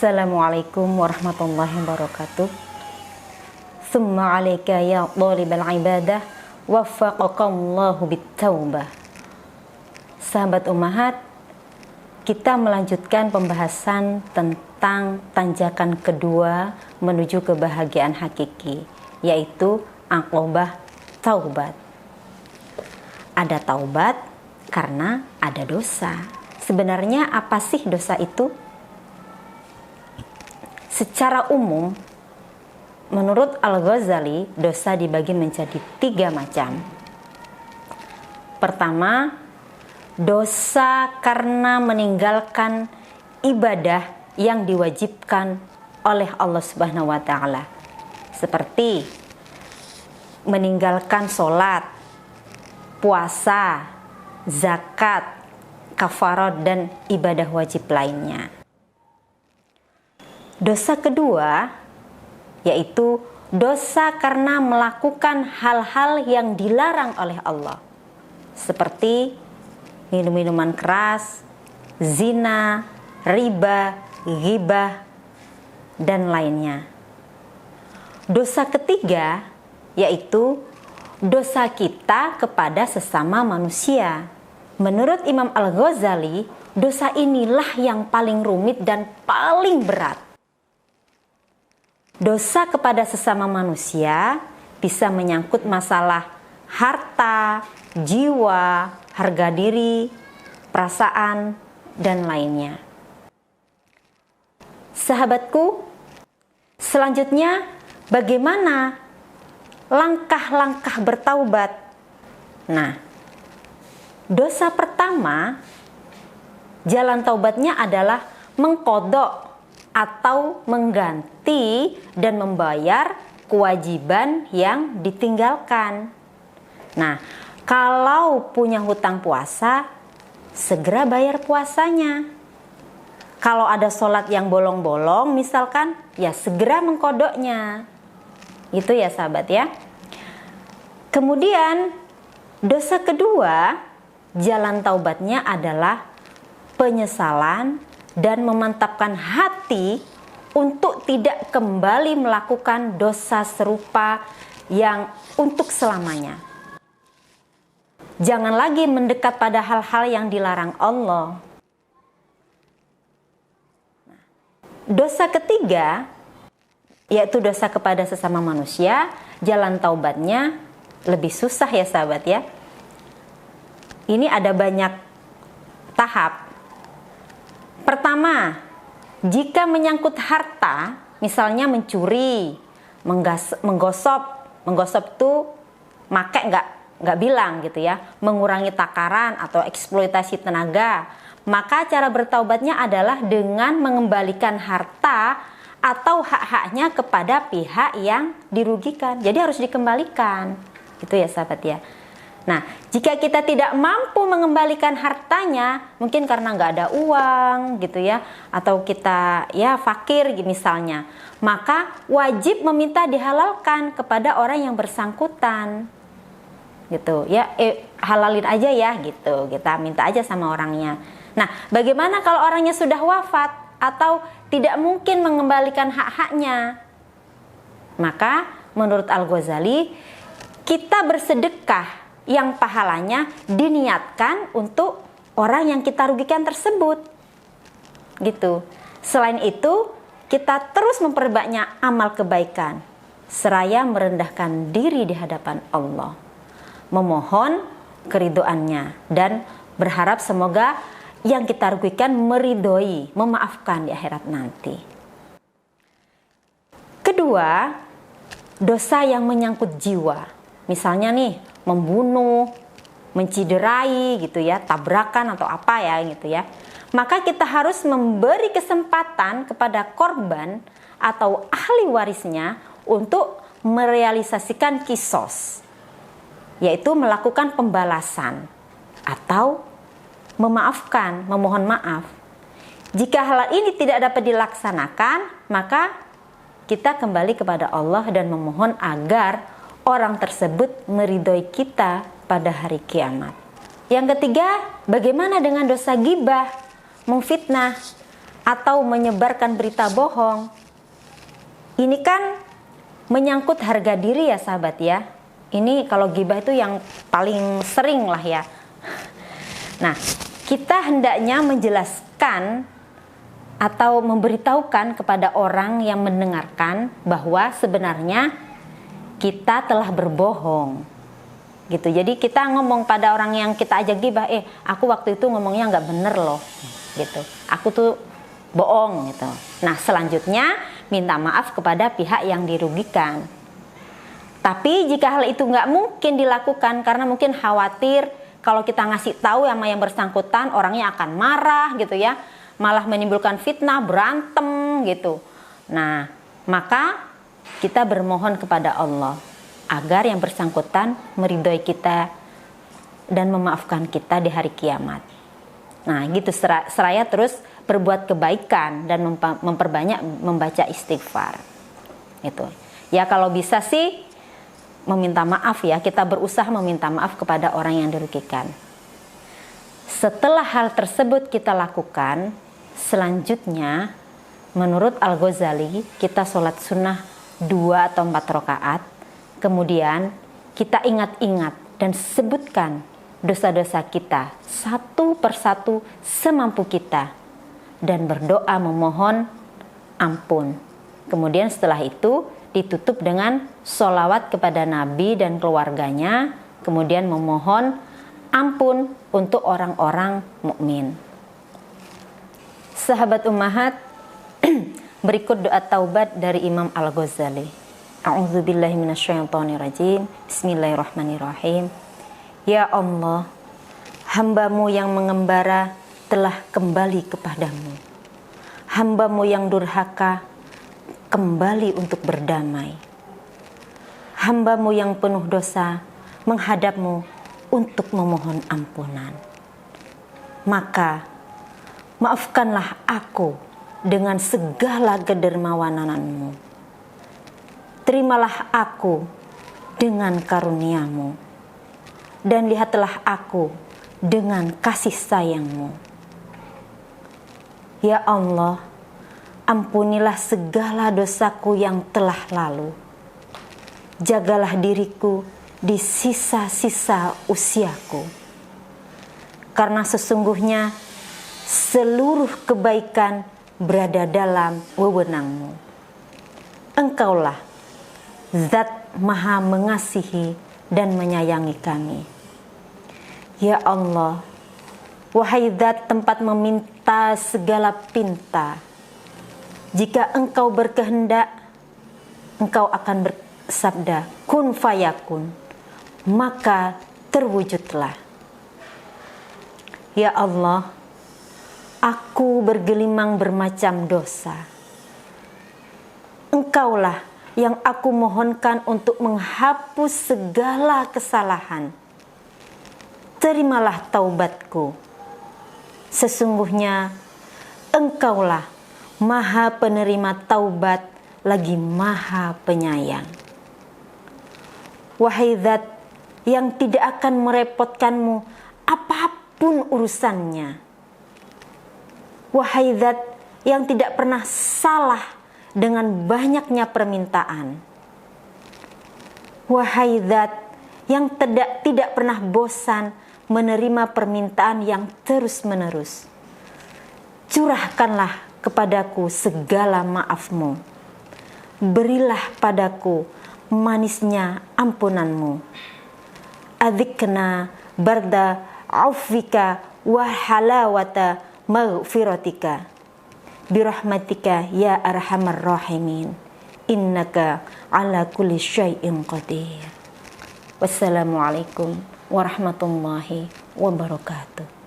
Assalamualaikum warahmatullahi wabarakatuh. Summa alaika ya talibal ibadah waffaqakallahu bittaubah. Sahabat ummahat, kita melanjutkan pembahasan tentang tanjakan kedua menuju kebahagiaan hakiki, yaitu aqobah taubat. Ada taubat karena ada dosa. Sebenarnya apa sih dosa itu? Secara umum, menurut Al-Ghazali, dosa dibagi menjadi 3 macam. Pertama, dosa karena meninggalkan ibadah yang diwajibkan oleh Allah Subhanahu wa Ta'ala, seperti meninggalkan sholat, puasa, zakat, kafarat, dan ibadah wajib lainnya. Dosa kedua yaitu dosa karena melakukan hal-hal yang dilarang oleh Allah, seperti minum-minuman keras, zina, riba, ghibah, dan lainnya. Dosa ketiga yaitu dosa kita kepada sesama manusia. Menurut Imam Al-Ghazali, dosa inilah yang paling rumit dan paling berat. Dosa kepada sesama manusia bisa menyangkut masalah harta, jiwa, harga diri, perasaan, dan lainnya. Sahabatku, selanjutnya bagaimana langkah-langkah bertaubat? Nah, dosa pertama, jalan taubatnya adalah mengqadha atau mengganti dan membayar kewajiban yang ditinggalkan. Nah, kalau punya hutang puasa, segera bayar puasanya. Kalau ada sholat yang bolong-bolong misalkan, ya segera mengqadhanya. Itu ya sahabat ya. Kemudian dosa kedua, jalan taubatnya adalah penyesalan dan memantapkan hati untuk tidak kembali melakukan dosa serupa yang untuk selamanya. Jangan lagi mendekat pada hal-hal yang dilarang Allah. Dosa ketiga, yaitu dosa kepada sesama manusia, jalan taubatnya lebih susah ya sahabat ya. Ini ada banyak tahap. Pertama, jika menyangkut harta, misalnya mencuri, menggosok tuh make nggak bilang gitu ya, mengurangi takaran atau eksploitasi tenaga, maka cara bertaubatnya adalah dengan mengembalikan harta atau hak-haknya kepada pihak yang dirugikan. Jadi harus dikembalikan, gitu ya sahabat ya. Nah, jika kita tidak mampu mengembalikan hartanya, mungkin karena nggak ada uang gitu ya, atau kita ya fakir misalnya, maka wajib meminta dihalalkan kepada orang yang bersangkutan gitu ya, halalin aja ya gitu, kita minta aja sama orangnya. Nah, bagaimana kalau orangnya sudah wafat atau tidak mungkin mengembalikan hak-haknya? Maka menurut Al-Ghazali, kita bersedekah yang pahalanya diniatkan untuk orang yang kita rugikan tersebut gitu. Selain itu, kita terus memperbanyak amal kebaikan seraya merendahkan diri di hadapan Allah, memohon keridhoannya dan berharap semoga yang kita rugikan meridhoi, memaafkan di akhirat nanti. Kedua, dosa yang menyangkut jiwa. Misalnya nih, membunuh, menciderai gitu ya, tabrakan atau apa ya gitu ya. Maka kita harus memberi kesempatan kepada korban atau ahli warisnya untuk merealisasikan kisos, yaitu melakukan pembalasan atau memaafkan, memohon maaf. Jika hal ini tidak dapat dilaksanakan, maka kita kembali kepada Allah dan memohon agar orang tersebut meridhoi kita pada hari kiamat. Yang ketiga, bagaimana dengan dosa ghibah, memfitnah? atau menyebarkan berita bohong, ini kan menyangkut harga diri ya sahabat ya. Ini kalau ghibah itu yang paling sering lah ya. Nah, kita hendaknya menjelaskan atau memberitahukan kepada orang yang mendengarkan bahwa sebenarnya kita telah berbohong gitu. Jadi kita ngomong pada orang yang kita ajak ghibah, aku waktu itu ngomongnya nggak bener loh gitu, aku tuh bohong gitu. Nah, selanjutnya minta maaf kepada pihak yang dirugikan. Tapi jika hal itu nggak mungkin dilakukan karena mungkin khawatir kalau kita ngasih tahu sama yang bersangkutan orangnya akan marah gitu ya, malah menimbulkan fitnah, berantem gitu. Nah, maka kita bermohon kepada Allah agar yang bersangkutan meridhoi kita dan memaafkan kita di hari kiamat. Nah, gitu seraya terus berbuat kebaikan dan memperbanyak membaca istighfar. Gitu. Ya kalau bisa sih meminta maaf ya, kita berusaha meminta maaf kepada orang yang dirugikan. Setelah hal tersebut kita lakukan, selanjutnya menurut Al-Ghazali kita sholat sunnah 2 atau 4 rakaat, kemudian kita ingat-ingat dan sebutkan dosa-dosa kita satu persatu semampu kita dan berdoa memohon ampun. Kemudian setelah itu ditutup dengan sholawat kepada Nabi dan keluarganya, kemudian memohon ampun untuk orang-orang mukmin. Sahabat ummahat, berikut doa taubat dari Imam Al-Ghazali. A'udzubillahi minasyaitonirrajim. Bismillahirrahmanirrahim. Ya Allah, hamba-Mu yang mengembara telah kembali kepadamu. Hamba-Mu yang durhaka kembali untuk berdamai. Hamba-Mu yang penuh dosa menghadap-Mu untuk memohon ampunan. Maka maafkanlah aku dengan segala kedermawanan-Mu. Terimalah aku dengan karunia-Mu, dan lihatlah aku dengan kasih sayang-Mu. Ya Allah, ampunilah segala dosaku yang telah lalu. Jagalah diriku di sisa-sisa usiaku. Karena sesungguhnya seluruh kebaikan berada dalam wewenang-Mu. Engkaulah Zat Maha mengasihi dan menyayangi kami. Ya Allah, wahai Zat tempat meminta segala pinta, jika Engkau berkehendak, Engkau akan bersabda, kun fayakun, maka terwujudlah. Ya Allah, aku bergelimang bermacam dosa. Engkaulah yang aku mohonkan untuk menghapus segala kesalahan. Terimalah taubatku. Sesungguhnya Engkaulah Maha penerima taubat lagi Maha penyayang. Wahai Zat yang tidak akan merepotkanmu apapun urusannya. Wahai Zat yang tidak pernah salah dengan banyaknya permintaan. Wahai Zat yang tidak pernah bosan menerima permintaan yang terus-menerus. Curahkanlah kepadaku segala maaf-Mu. Berilah padaku manisnya ampunan-Mu. Adzikna barda aufika wa halawata maghfiratika. Birahmatika ya arhamar rahimin. Innaka ala kulli syai'in qadir. Wassalamualaikum warahmatullahi wabarakatuh.